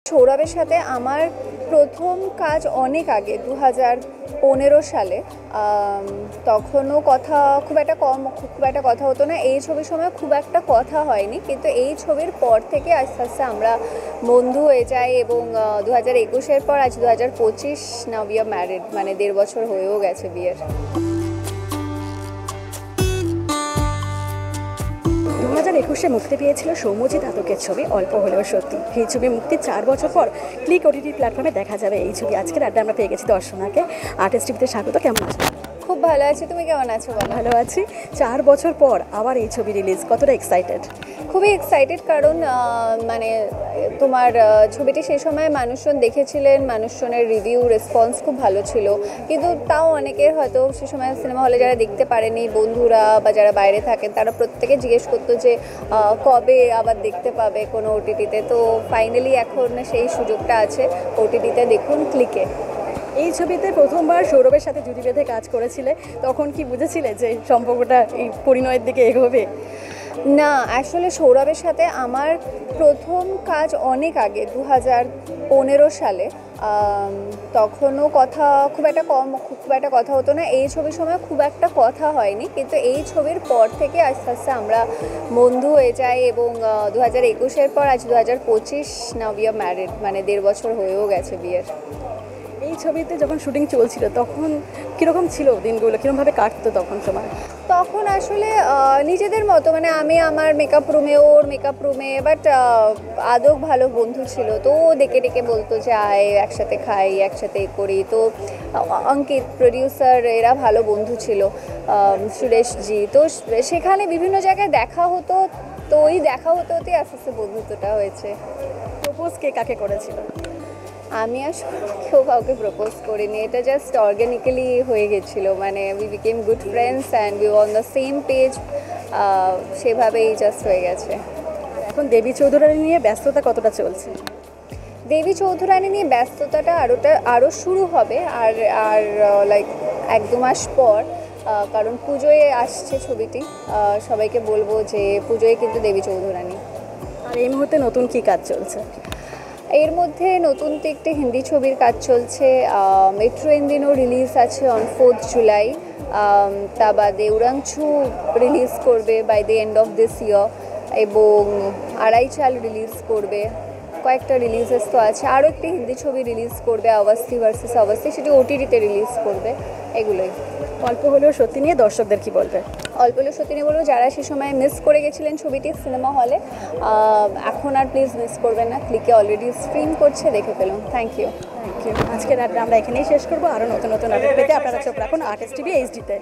সৌরভের সাথে আমার প্রথম কাজ অনেক আগে 2015 সালে। তখনও কথা খুব একটা কথা হতো না। এই ছবির সময় খুব একটা কথা হয়নি, কিন্তু এই ছবির পর থেকে আস্তে আস্তে আমরা বন্ধু হয়ে যাই এবং 2021-এর পর আজ 2025, নাও উই আর ম্যারিড, মানে 1.5 বছর হয়েও গেছে বিয়ের। 2021-এ মুক্তি পেয়েছিল সৌম্যজিৎ আতকের ছবি অল্প হলেও সত্যি। এই ছবি মুক্তির 4 বছর পর ক্লিক ওটিটি প্ল্যাটফর্মে দেখা যাবে এই ছবি। আজকের আড্ডা আমরা পেয়ে গেছি দর্শনাকে। আর্টিস্ট টিভিতে স্বাগত। কেমন আছো? খুব ভালো আছি, তুমি কেমন আছো? ভালো আছি। 4 বছর পর আবার এই ছবি রিলিজ, কতটা এক্সাইটেড? খুবই এক্সাইটেড, কারণ মানে তোমার ছবিটি সেই সময় মানুষজন দেখেছিলেন, মানুষজনের রিভিউ রেসপন্স খুব ভালো ছিল, কিন্তু তাও অনেকের হয়তো সে সময় সিনেমা হলে যারা দেখতে পারেনি, বন্ধুরা বা যারা বাইরে থাকেন, তারা প্রত্যেকে জিজ্ঞেস করতো যে কবে আবার দেখতে পাবে কোনো ওটিটিতে। তো ফাইনালি এখন সেই সুযোগটা আছে, ওটিটিতে দেখুন ক্লিকে। এই ছবিতে প্রথমবার সৌরভের সাথে জুটি বেঁধে কাজ করেছিলে, তখন কি বুঝেছিলে যে সম্পর্কটা এই পরিণয়ের দিকে এগোবে? না, আসলে সৌরভের সাথে আমার প্রথম কাজ অনেক আগে 2015 সালে। তখনও কথা খুব একটা কথা হতো না। এই ছবির সময় খুব একটা কথা হয়নি, কিন্তু এই ছবির পর থেকে আস্তে আস্তে আমরা বন্ধু হয়ে যাই এবং 2021-এর পর আজ 2025, নাও উই আর ম্যারিড, মানে 1.5 বছর হয়েও গেছে বিয়ের। এই ছবিতে যখন শুটিং চলছিল তখন কীরকম ছিল দিনগুলো, কীরকমভাবে কাটতো তখন সময়? তখন আসলে নিজেদের মতো, মানে আমি আমার মেকআপ রুমে, ওর মেকআপ রুমে, বাট আদৌ ভালো বন্ধু ছিল। তো ও ডেকে ডেকে বলতো যে আয় একসাথে খাই, একসাথে করি। তো অঙ্কিত প্রডিউসার, এরা ভালো বন্ধু ছিল, সুরেশজি। তো সেখানে বিভিন্ন জায়গায় দেখা হতো, তো ওই দেখা হতে হতেই আস্তে আস্তে বন্ধুত্বটা হয়েছে। প্রপোজ কে কাকে করেছিল? আমি আসলে কাউকে প্রপোজ করিনি, এটা জাস্ট অর্গ্যানিক্যালি হয়ে গেছিলো। মানে we became good friends and we on the same page, সেভাবেই জাস্ট হয়ে গেছে। এখন দেবী চৌধুরানী নিয়ে ব্যস্ততা কতটা চলছে? দেবী চৌধুরানী নিয়ে ব্যস্ততাটা আরও শুরু হবে আর আর লাইক 1-2 মাস পর, কারণ পুজোয় আসছে ছবিটি। সবাইকে বলবো যে পুজোয় কিন্তু দেবী চৌধুরানী। আর এই মুহূর্তে নতুন কি কাজ চলছে? এর মধ্যে নতুন তো একটি হিন্দি ছবির কাজ চলছে, মেট্রো ইন দিনো রিলিজ আছে অন 4th জুলাই। তা বাদে উড়াংছু রিলিজ করবে by the end of this year, এবং আড়াই চাল রিলিজ করবে। কয়েকটা রিলিজেস তো আছে, আরও একটি হিন্দি ছবি রিলিজ করবে, অবস্থি ভার্সেস অবস্থি, সেটি ওটিটিতে রিলিজ করবে। এগুলোই। অল্প হলেও সত্যি নিয়ে দর্শকদের কি বলবে? অল্প হলেও সত্যি নিয়ে বলবো, যারা সে সময় মিস করে গেছিলেন ছবিটি সিনেমা হলে, এখন আর প্লিজ মিস করবেন না। ক্লিকে অলরেডি স্ট্রিম করছে, দেখে ফেলুন। Thank you. আজকের আড্ডা আমরা এখানেই শেষ করবো। আরও নতুন নতুন আপডেট পেতে আপনারা চোখ রাখুন আর্টিস্ট টিভি এইচডিতে।